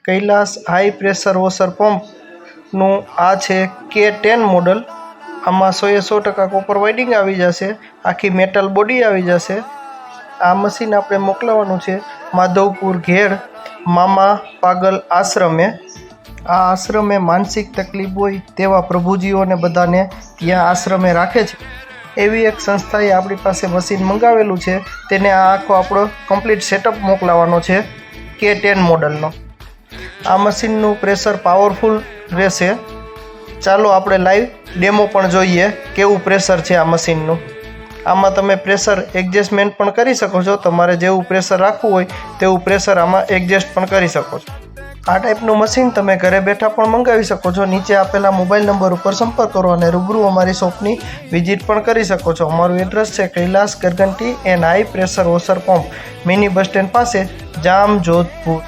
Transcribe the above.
Kailash high pressure washer પંપનું આ છે K10 model. આમાં 100% કોપર વાઇડિંગ આવી જશે, આખી મેટલ બોડી આવી જશે। આ મશીન આપણે મોકલવાનું છે માધવપુર ઘેડ મામા પાગલ આશ્રમે। આ આશ્રમે માનસિક તકલીફ હોય તેવા પ્રભુજીઓને બધાને ત્યાં આશ્રમે રાખે છે। એવી એક સંસ્થાએ આપણી પાસે મશીન મંગાવેલું છે, તેને આ આખો આપણો કમ્પ્લીટ સેટઅપ મોકલાવાનો છે K10 મોડલનો। આ મશીનનું પ્રેશર પાવરફુલ રહેશે। ચાલો આપણે લાઈવ ડેમો પણ જોઈએ કેવું પ્રેશર છે આ મશીનનું। આમાં તમે પ્રેશર એડજસ્ટમેન્ટ પણ કરી શકો છો, તમારે જેવું પ્રેશર રાખવું હોય તેવું પ્રેશર આમાં એડજસ્ટ પણ કરી શકો છો। આ ટાઈપનું મશીન તમે ઘરે બેઠા પણ મંગાવી શકો છો। નીચે આપેલા મોબાઈલ નંબર ઉપર સંપર્ક કરો અને રૂબરૂ અમારી શોપની વિઝિટ પણ કરી શકો છો। અમારું એડ્રેસ છે Kailas Garganti and high pressure washer pump, mini bus stand પાસે, જામ, જોધપુર।